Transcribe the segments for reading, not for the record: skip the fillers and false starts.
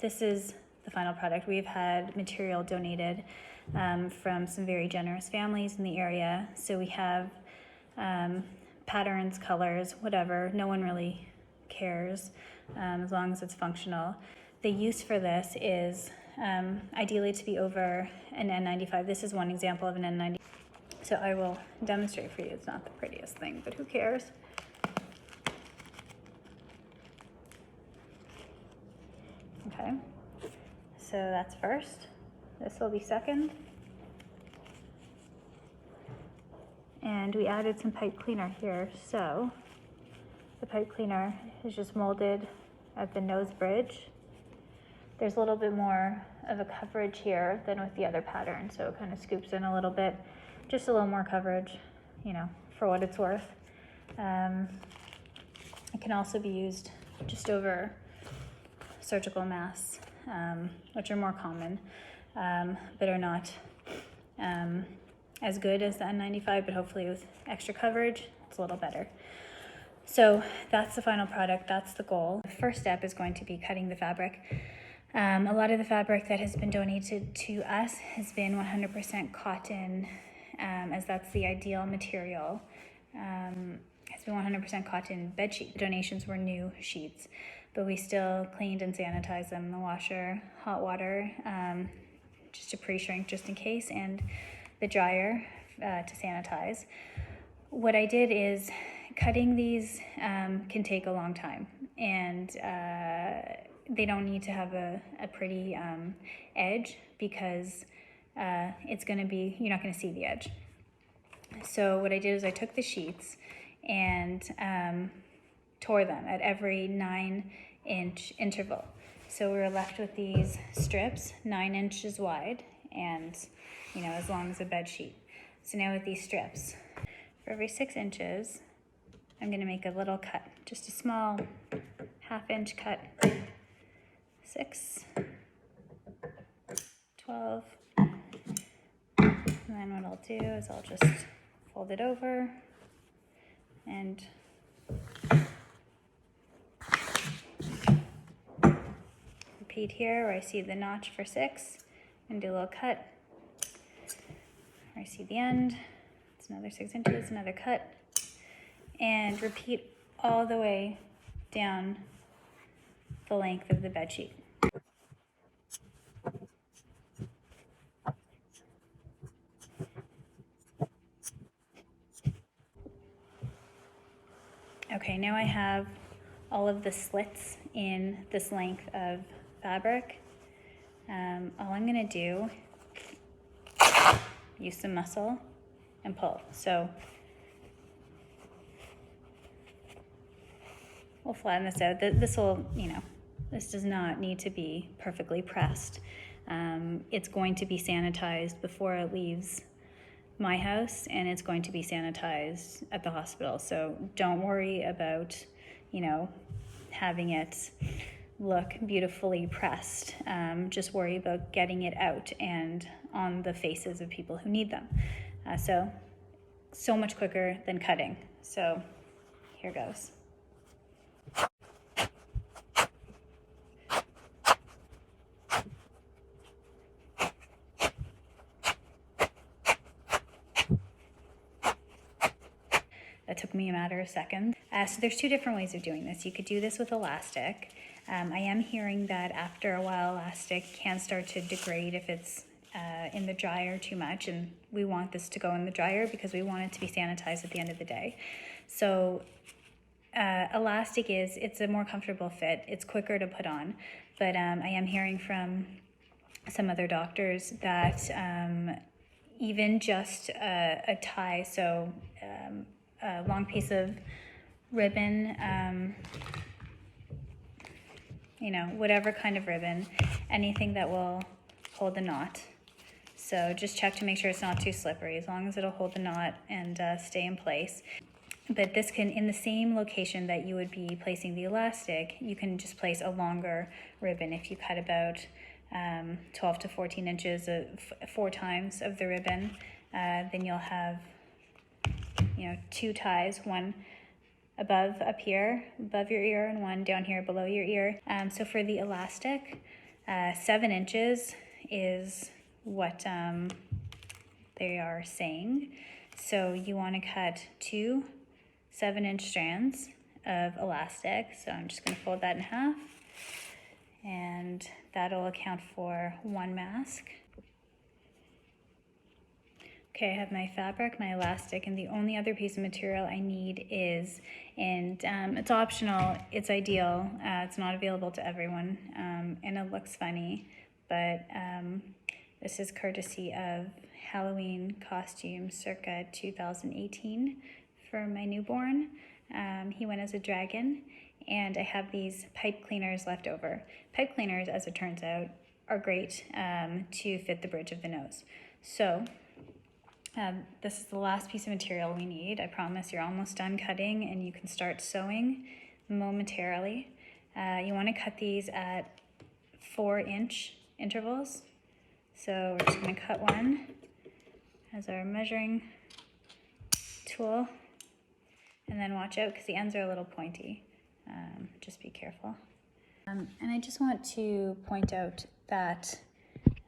this is the final product. We've had material donated from some very generous families in the area. So we have patterns, colors, whatever. No one really cares as long as it's functional. The use for this is ideally to be over an N95. This is one example of an N95. So I will demonstrate for you. It's not the prettiest thing, but who cares? Okay, so that's first. This will be second. And we added some pipe cleaner here. So the pipe cleaner is just molded at the nose bridge. There's a little bit more of a coverage here than with the other pattern. So it kind of scoops in a little bit, just a little more coverage, you know, for what it's worth. It can also be used just over surgical masks, which are more common, but are not as good as the N95, but hopefully with extra coverage, it's a little better. So that's the final product, that's the goal. The first step is going to be cutting the fabric. A lot of the fabric that has been donated to us has been 100% cotton, as that's the ideal material. It's been 100% cotton bed sheet. The donations were new sheets, but we still cleaned and sanitized them in the washer, hot water, just to pre-shrink just in case, and the dryer to sanitize. What I did is cutting these can take a long time, and they don't need to have a pretty edge because it's going to be, you're not going to see the edge. So what I did is I took the sheets and tore them at every 9-inch interval. So we were left with these strips 9 inches wide and, you know, as long as a bed sheet. So now with these strips, for every 6 inches, I'm going to make a little cut, just a small 1/2-inch cut. 6, 12, and then what I'll do is I'll just fold it over and repeat here where I see the notch for 6 and do a little cut. Where I see the end, it's another 6 inches, another cut, and repeat all the way down the length of the bed sheet. Okay, now I have all of the slits in this length of fabric. All I'm gonna do, use some muscle and pull. So we'll flatten this out. This will, you know, this does not need to be perfectly pressed. It's going to be sanitized before it leaves my house, and it's going to be sanitized at the hospital. So don't worry about, you know, having it look beautifully pressed. Just worry about getting it out and on the faces of people who need them. So much quicker than cutting. So here goes. That took me a matter of seconds. So there's 2 different ways of doing this. You could do this with elastic. I am hearing that after a while, elastic can start to degrade if it's in the dryer too much, and we want this to go in the dryer because we want it to be sanitized at the end of the day. So elastic it's a more comfortable fit. It's quicker to put on, but I am hearing from some other doctors that even just a tie, so a long piece of ribbon, you know, whatever kind of ribbon, anything that will hold the knot. So just check to make sure it's not too slippery, as long as it'll hold the knot and stay in place. But this can, in the same location that you would be placing the elastic, you can just place a longer ribbon. If you cut about 12 to 14 inches, 4 times of the ribbon, then you'll have, you know, 2 ties, one above up here, above your ear, and one down here below your ear. So for the elastic, 7 inches is what they are saying. So you want to cut 2 7-inch strands of elastic. So I'm just going to fold that in half, and that'll account for 1 mask. Okay, I have my fabric, my elastic, and the only other piece of material I need is, and it's optional, it's ideal, it's not available to everyone, and it looks funny, but this is courtesy of Halloween costume circa 2018 for my newborn. He went as a dragon, and I have these pipe cleaners left over. Pipe cleaners, as it turns out, are great to fit the bridge of the nose. So this is the last piece of material we need. I promise you're almost done cutting and you can start sewing momentarily. You want to cut these at 4-inch intervals. So we're just going to cut one as our measuring tool, and then watch out because the ends are a little pointy. Just be careful. And I just want to point out that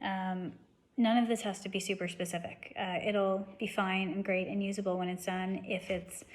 none of this has to be super specific. It'll be fine and great and usable when it's done. If it's,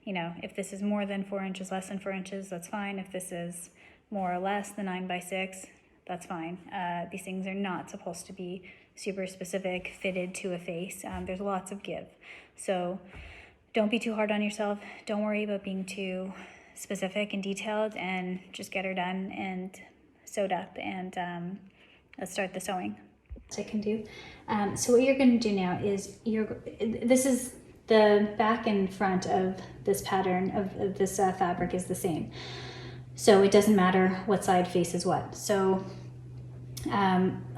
if this is more than 4 inches, less than 4 inches, that's fine. If this is more or less than 9 by 6, that's fine. These things are not supposed to be super specific, fitted to a face. There's lots of give. So don't be too hard on yourself. Don't worry about being too specific and detailed, and just get her done and sewed up, and let's start the sewing. I can do. So what you're going to do now is this is the back and front of this pattern of this fabric is the same. So it doesn't matter what side faces what. So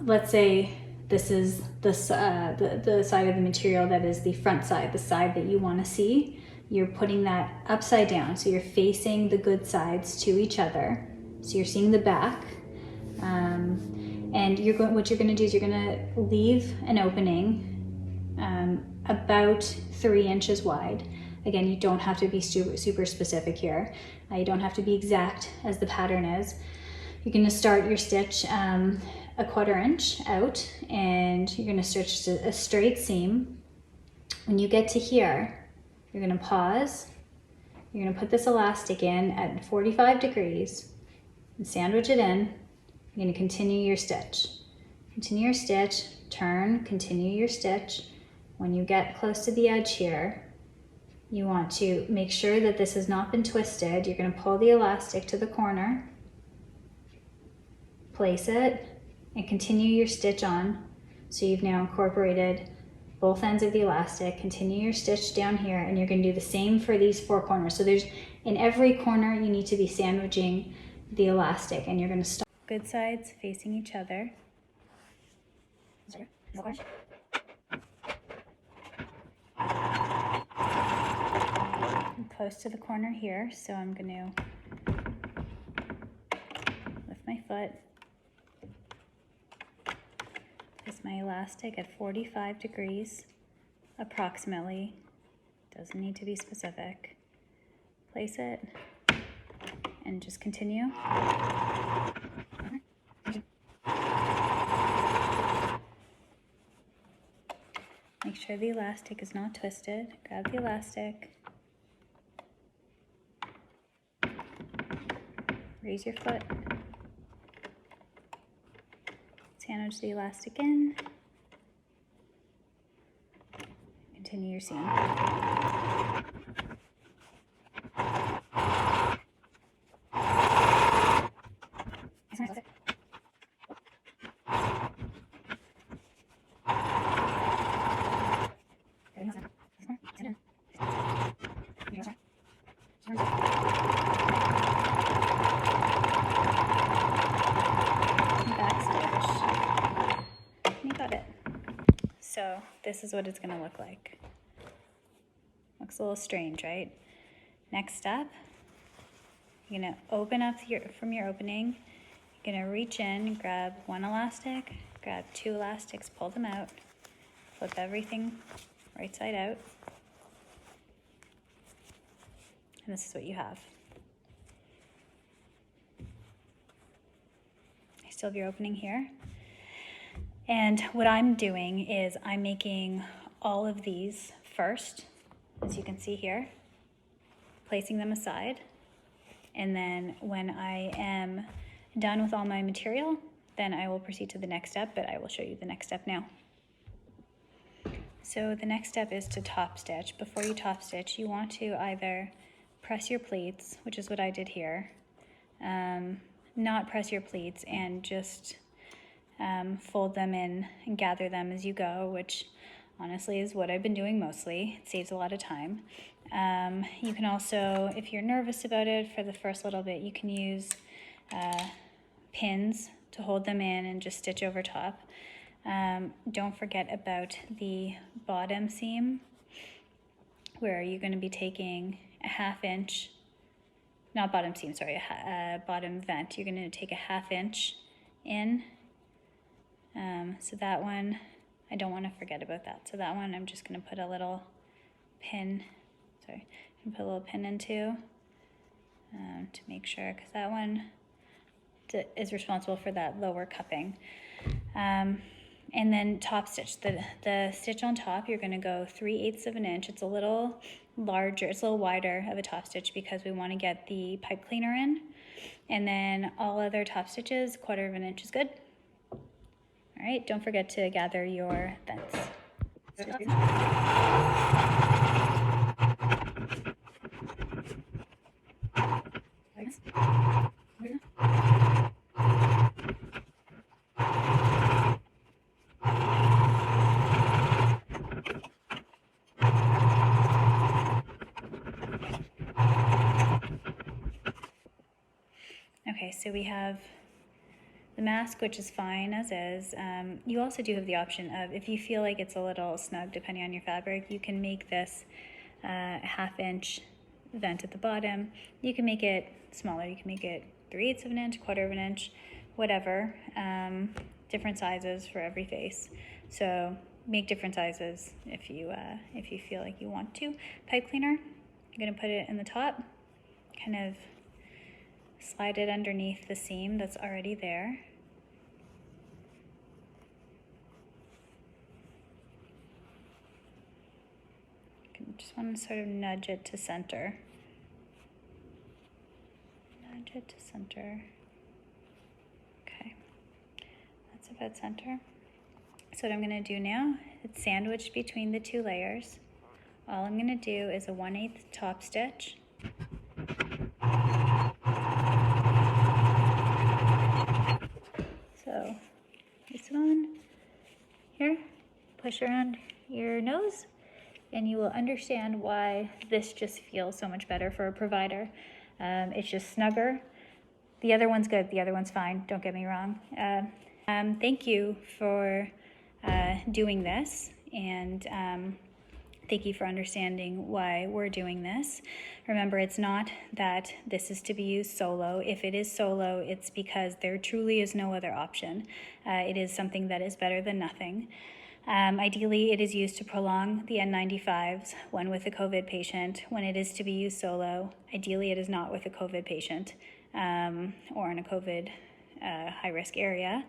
let's say this is the side of the material that is the front side, the side that you want to see. You're putting that upside down. So you're facing the good sides to each other. So you're seeing the back. And what you're going to do is you're going to leave an opening about 3 inches wide. Again, you don't have to be super specific here. You don't have to be exact as the pattern is. You're going to start your stitch a 1/4 inch out, and you're going to stitch a straight seam. When you get to here, you're going to pause. You're going to put this elastic in at 45 degrees and sandwich it in. You're going to continue your stitch. Continue your stitch, turn, continue your stitch. When you get close to the edge here, you want to make sure that this has not been twisted. You're going to pull the elastic to the corner, place it, and continue your stitch on. So you've now incorporated both ends of the elastic. Continue your stitch down here, and you're going to do the same for these 4 corners. So in every corner you need to be sandwiching the elastic, and you're going to start good sides facing each other. I'm close to the corner here, so I'm going to lift my foot, place my elastic at 45 degrees approximately, doesn't need to be specific, place it, and just continue. Make sure the elastic is not twisted. Grab the elastic, raise your foot, sandwich the elastic in, continue your seam. So this is what it's going to look like. Looks a little strange, right? Next step, you're going to open up from your opening. You're going to reach in, grab 1 elastic, grab 2 elastics, pull them out, flip everything right side out. And this is what you have. still have your opening here. And what I'm doing is I'm making all of these first, as you can see here, placing them aside. And then when I am done with all my material, then I will proceed to the next step, but I will show you the next step now. So the next step is to top stitch. Before you top stitch, you want to either press your pleats, which is what I did here, not press your pleats and just fold them in and gather them as you go, which honestly is what I've been doing mostly. It saves a lot of time. You can also, if you're nervous about it for the first little bit, you can use pins to hold them in and just stitch over top. Don't forget about the bottom seam, where you're going to be taking a 1/2 inch, not bottom seam, sorry, a bottom vent. You're going to take a 1/2 inch in. So that one, I don't want to forget about that. So that one I'm just going to put a little pin, put a little pin into to make sure, because that one is responsible for that lower cupping. And then top stitch, the stitch on top, you're going to go 3/8 of an inch. It's a little larger, it's a little wider of a top stitch because we want to get the pipe cleaner in. And then all other top stitches, 1/4 of an inch is good. All right, don't forget to gather your vents. Okay, so we have the mask, which is fine as is. You also do have the option of, if you feel like it's a little snug depending on your fabric, you can make this a 1/2 inch vent at the bottom. You can make it smaller. You can make it 3/8 of an inch, 1/4 of an inch, whatever. Different sizes for every face. So make different sizes if you feel like you want to. Pipe cleaner, you're going to put it in the top, kind of slide it underneath the seam that's already there. You just want to sort of nudge it to center. Nudge it to center. Okay, that's about center. So what I'm going to do now, it's sandwiched between the 2 layers. All I'm going to do is a 1/8 top stitch. So this one here, push around your nose, and you will understand why this just feels so much better for a provider. It's just snugger. The other one's good, the other one's fine, don't get me wrong. Thank you for doing this, and thank you for understanding why we're doing this. Remember, it's not that this is to be used solo. If it is solo, it's because there truly is no other option. It is something that is better than nothing. Ideally, it is used to prolong the N95s when with a COVID patient. When it is to be used solo, ideally it is not with a COVID patient or in a COVID high-risk area.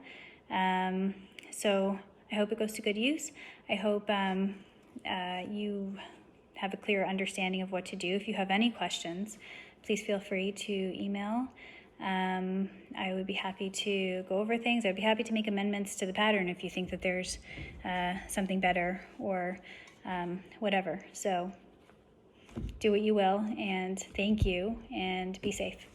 So I hope it goes to good use. I hope you have a clear understanding of what to do. If you have any questions, please feel free to email. I would be happy to go over things. I'd be happy to make amendments to the pattern if you think that there's something better or whatever. So do what you will, and thank you, and be safe.